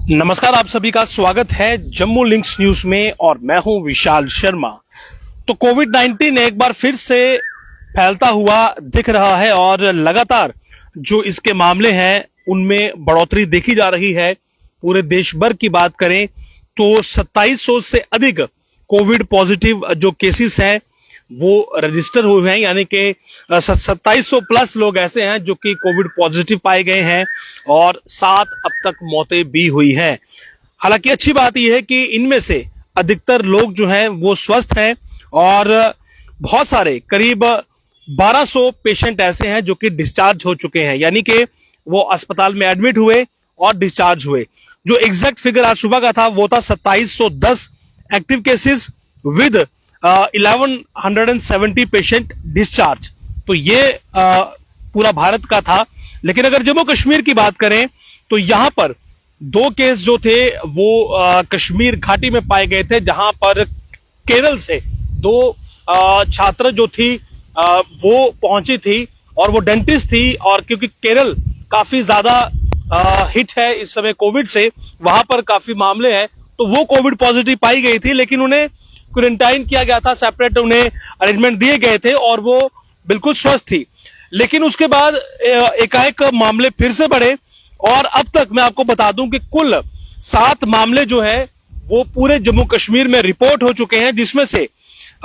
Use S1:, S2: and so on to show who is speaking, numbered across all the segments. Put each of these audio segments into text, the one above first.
S1: नमस्कार, आप सभी का स्वागत है जम्मू लिंक्स न्यूज में और मैं हूं विशाल शर्मा। तो कोविड 19 एक बार फिर से फैलता हुआ दिख रहा है और लगातार जो इसके मामले हैं उनमें बढ़ोतरी देखी जा रही है। पूरे देश भर की बात करें तो 2700 से अधिक कोविड पॉजिटिव जो केसेस हैं वो रजिस्टर हुए हैं, यानी कि 2700 प्लस लोग ऐसे हैं जो कि कोविड पॉजिटिव पाए गए हैं और 7 अब तक मौतें भी हुई हैं। हालांकि अच्छी बात यह है कि इनमें से अधिकतर लोग जो हैं वो स्वस्थ हैं और बहुत सारे करीब 1200 पेशेंट ऐसे हैं जो कि डिस्चार्ज हो चुके हैं, यानी कि वो अस्पताल में एडमिट हुए और डिस्चार्ज हुए। जो एग्जैक्ट फिगर आज सुबह का था वो था 2710 active cases with 1170 patient discharge. तो ये पूरा भारत का था। लेकिन अगर जम्मू कश्मीर की बात करें तो यहां पर 2 केस जो थे वो कश्मीर घाटी में पाए गए थे, जहां पर केरल से 2 छात्र जो थी वो पहुंची थी और वो डेंटिस्ट थी, और क्योंकि केरल काफी ज्यादा हिट है इस समय कोविड से, वहां पर काफी मामले हैं, तो वो कोविड पॉजिटिव पाई गई थी, लेकिन उन्हें क्वारंटाइन किया गया था, सेपरेट उन्हें अरेंजमेंट दिए गए थे और वो बिल्कुल स्वस्थ थी। लेकिन उसके बाद एकाएक मामले फिर से बढ़े और अब तक मैं आपको बता दूं कि कुल 7 मामले जो है वो पूरे जम्मू कश्मीर में रिपोर्ट हो चुके हैं, जिसमें से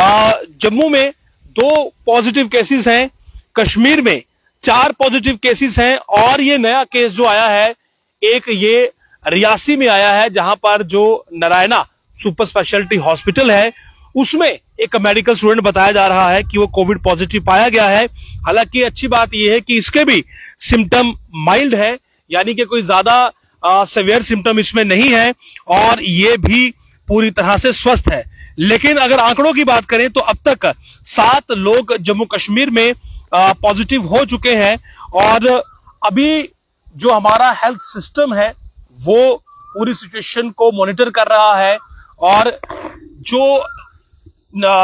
S1: जम्मू में 2 पॉजिटिव केसेस हैं, कश्मीर में 4 पॉजिटिव केसेस हैं और ये नया केस जो आया है एक ये रियासी में आया है, जहां पर जो नारायणा सुपर स्पेशलिटी हॉस्पिटल है उसमें एक मेडिकल स्टूडेंट बताया जा रहा है कि वो कोविड पॉजिटिव पाया गया है। हालांकि अच्छी बात यह है कि इसके भी सिम्टम माइल्ड है, यानी कि कोई ज्यादा सीवियर सिम्टम इसमें नहीं है और ये भी पूरी तरह से स्वस्थ है। लेकिन अगर आंकड़ों की बात करें तो अब तक 7 लोग जम्मू कश्मीर में पॉजिटिव हो चुके हैं और अभी जो हमारा हेल्थ सिस्टम है वो पूरी सिचुएशन को मॉनिटर कर रहा है और जो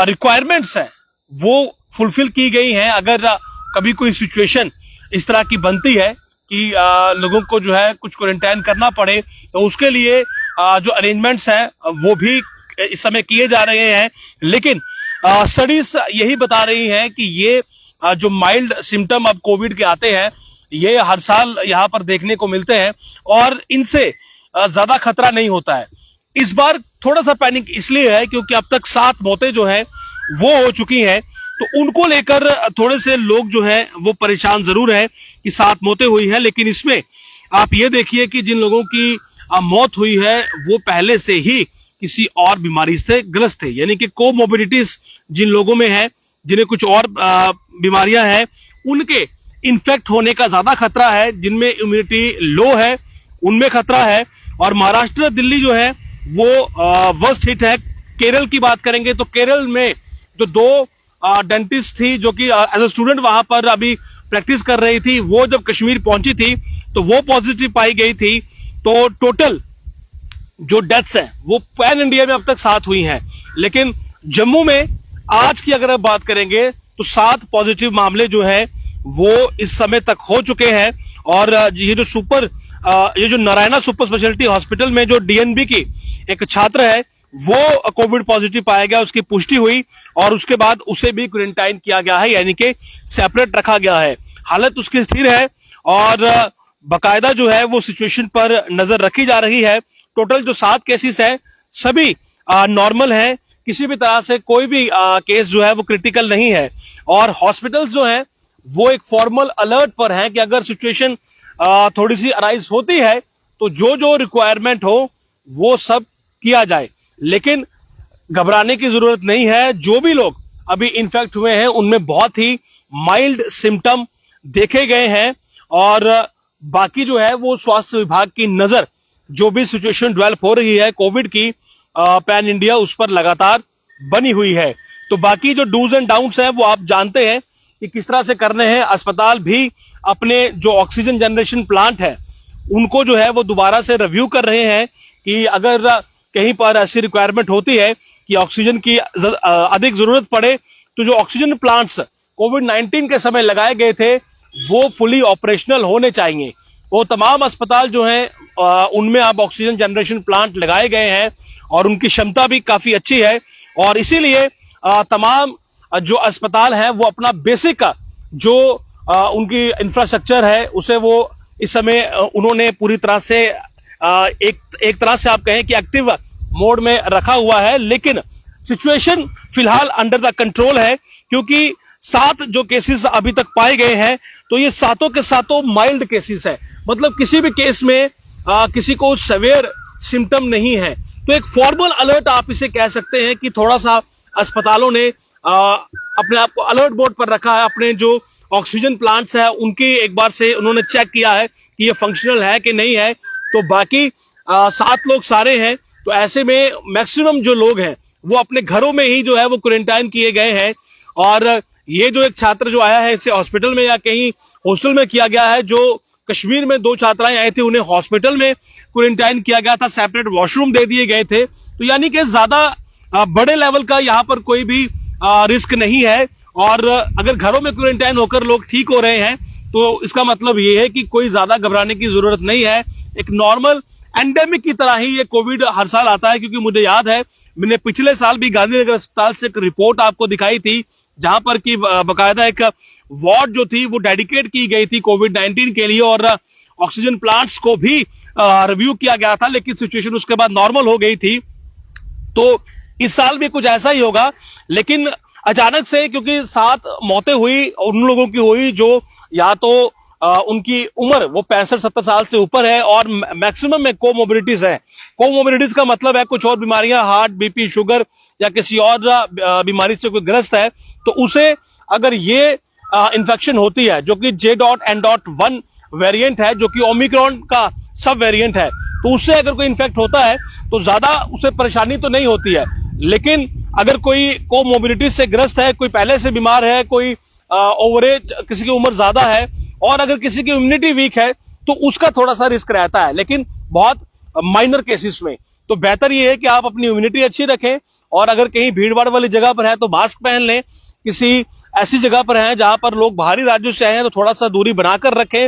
S1: रिक्वायरमेंट्स हैं वो फुलफिल की गई हैं। अगर कभी कोई सिचुएशन इस तरह की बनती है कि लोगों को जो है कुछ क्वारंटाइन करना पड़े तो उसके लिए जो अरेंजमेंट्स हैं वो भी इस समय किए जा रहे हैं। लेकिन स्टडीज यही बता रही हैं कि ये जो माइल्ड सिम्टम अब कोविड के आते हैं ये हर साल यहां पर देखने को मिलते हैं और इनसे ज्यादा खतरा नहीं होता है। इस बार थोड़ा सा पैनिक इसलिए है क्योंकि अब तक 7 मौतें जो हैं वो हो चुकी हैं, तो उनको लेकर थोड़े से लोग जो हैं वो परेशान जरूर हैं कि 7 मौतें हुई हैं। लेकिन इसमें आप ये देखिए कि जिन लोगों की मौत हुई है वो पहले से ही किसी और बीमारी से ग्रस्त थे, यानी कि कोमोबिडिटीज जिन लोगों में है, जिन्हें कुछ और बीमारियां हैं, उनके इन्फेक्ट होने का ज्यादा खतरा है। जिनमें इम्यूनिटी लो है उनमें खतरा है। और महाराष्ट्र दिल्ली जो है वो वर्स्ट हिट है। केरल की बात करेंगे तो केरल में जो 2 डेंटिस्ट थी जो कि एज अ स्टूडेंट वहां पर अभी प्रैक्टिस कर रही थी, वो जब कश्मीर पहुंची थी तो वो पॉजिटिव पाई गई थी। तो टोटल जो डेथ्स हैं वो पैन इंडिया में अब तक 7 हुई हैं। लेकिन जम्मू में आज की अगर बात करेंगे तो 7 पॉजिटिव मामले जो हैं वो इस समय तक हो चुके हैं। और ये जो नारायणा सुपर स्पेशलिटी हॉस्पिटल में जो डीएनबी की एक छात्र है वो कोविड पॉजिटिव पाया गया, उसकी पुष्टि हुई और उसके बाद उसे भी क्वारंटाइन किया गया है, यानी कि सेपरेट रखा गया है। हालत उसकी स्थिर है और बाकायदा जो है वो सिचुएशन पर नजर रखी जा रही है। टोटल जो 7 केसेस है सभी नॉर्मल है, किसी भी तरह से कोई भी केस जो है वो क्रिटिकल नहीं है। और हॉस्पिटल्स जो है वो एक फॉर्मल अलर्ट पर हैं कि अगर सिचुएशन थोड़ी सी अराइज होती है तो जो जो रिक्वायरमेंट हो वो सब किया जाए। लेकिन घबराने की जरूरत नहीं है। जो भी लोग अभी इन्फेक्ट हुए हैं उनमें बहुत ही माइल्ड सिम्टम देखे गए हैं और बाकी जो है वो स्वास्थ्य विभाग की नजर जो भी सिचुएशन डेवलप हो रही है कोविड की पैन इंडिया उस पर लगातार बनी हुई है। तो बाकी जो डूज एंड डाउन्स है वो आप जानते हैं कि किस तरह से करने हैं। अस्पताल भी अपने जो ऑक्सीजन जनरेशन प्लांट है उनको जो है वो दोबारा से रिव्यू कर रहे हैं कि अगर कहीं पर ऐसी रिक्वायरमेंट होती है कि ऑक्सीजन की अधिक जरूरत पड़े तो जो ऑक्सीजन प्लांट्स कोविड 19 के समय लगाए गए थे वो फुली ऑपरेशनल होने चाहिए। वो तमाम अस्पताल जो हैं उनमें अब ऑक्सीजन जनरेशन प्लांट लगाए गए हैं और उनकी क्षमता भी काफी अच्छी है और इसीलिए तमाम जो अस्पताल हैं वो अपना बेसिक जो उनकी इंफ्रास्ट्रक्चर है उसे वो इस समय उन्होंने पूरी तरह से एक तरह से आप कहें कि एक्टिव मोड में रखा हुआ है। लेकिन सिचुएशन फिलहाल अंडर द कंट्रोल है क्योंकि 7 जो केसेस अभी तक पाए गए हैं तो ये सातों के सातों माइल्ड केसेस है, मतलब किसी भी केस में किसी को सेवियर सिम्टम नहीं है। तो एक फॉर्मल अलर्ट आप इसे कह सकते हैं कि थोड़ा सा अस्पतालों ने अपने आप को अलर्ट मोड पर रखा है। अपने जो ऑक्सीजन प्लांट्स है उनकी एक बार से उन्होंने चेक किया है कि ये फंक्शनल है कि नहीं है। तो बाकी 7 लोग सारे हैं, तो ऐसे में मैक्सिमम जो लोग हैं वो अपने घरों में ही जो है वो क्वारंटाइन किए गए हैं। और ये जो एक छात्र जो आया है इसे हॉस्पिटल में या कहीं हॉस्टल में किया गया है। जो कश्मीर में 2 छात्राएं आई थी उन्हें हॉस्पिटल में क्वारंटाइन किया गया था, सेपरेट वॉशरूम दे दिए गए थे। तो यानी कि ज्यादा बड़े लेवल का यहाँ पर कोई भी रिस्क नहीं है। और अगर घरों में क्वारंटाइन होकर लोग ठीक हो रहे हैं तो इसका मतलब ये है कि कोई ज्यादा घबराने की जरूरत नहीं है। एक नॉर्मल एंडेमिक की तरह ही ये कोविड हर साल आता है, क्योंकि मुझे याद है मैंने पिछले साल भी गांधीनगर अस्पताल से एक रिपोर्ट आपको दिखाई थी जहां पर कि बकायदा एक वार्ड जो थी वो डेडिकेट की गई थी कोविड-19 के लिए और ऑक्सीजन प्लांट्स को भी रिव्यू किया गया था, लेकिन सिचुएशन उसके बाद नॉर्मल हो गई थी। तो इस साल भी कुछ ऐसा ही होगा, लेकिन अचानक से क्योंकि 7 मौतें हुई उन लोगों की हुई जो या तो उनकी उम्र वो 65-70 साल से ऊपर है और मैक्सिमम में कोमोबिडिटीज है। कोमोबिडिटीज का मतलब है कुछ और बीमारियां, हार्ट, बीपी, शुगर या किसी और बीमारी से कोई ग्रस्त है तो उसे अगर ये इंफेक्शन होती है जो कि J.N.1 वेरिएंट है जो कि ओमिक्रॉन का सब वेरिएंट है, तो उससे अगर कोई इन्फेक्ट होता है तो ज्यादा उसे परेशानी तो नहीं होती है। लेकिन अगर कोई कोमोबिडिटीज से ग्रस्त है, कोई पहले से बीमार है, कोई ओवरएज, किसी की उम्र ज्यादा है और अगर किसी की इम्यूनिटी वीक है तो उसका थोड़ा सा रिस्क रहता है, लेकिन बहुत माइनर केसेस में। तो बेहतर यह है कि आप अपनी इम्यूनिटी अच्छी रखें और अगर कहीं भीड़ भाड़ वाली जगह पर है तो मास्क पहन लें। किसी ऐसी जगह पर है जहां पर लोग बाहरी राज्यों से आए हैं तो थोड़ा सा दूरी बनाकर रखें,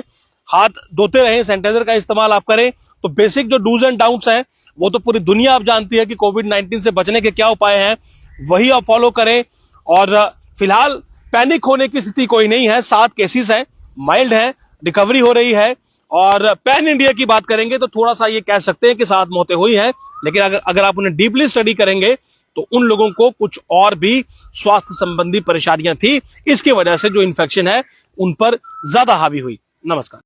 S1: हाथ धोते रहें, सैनिटाइजर का इस्तेमाल आप करें। तो बेसिक जो डूज एंड डाउट्स हैं वो तो पूरी दुनिया आप जानती है कि कोविड-19 से बचने के क्या उपाय हैं, वही आप फॉलो करें। और फिलहाल पैनिक होने की स्थिति कोई नहीं है। 7 केसेस हैं, माइल्ड है, रिकवरी हो रही है। और पैन इंडिया की बात करेंगे तो थोड़ा सा ये कह सकते हैं कि 7 मौतें हुई हैं, लेकिन अगर आप उन्हें डीपली स्टडी करेंगे तो उन लोगों को कुछ और भी स्वास्थ्य संबंधी परेशानियां थी, इसकी वजह से जो इन्फेक्शन है उन पर ज्यादा हावी हुई। नमस्कार।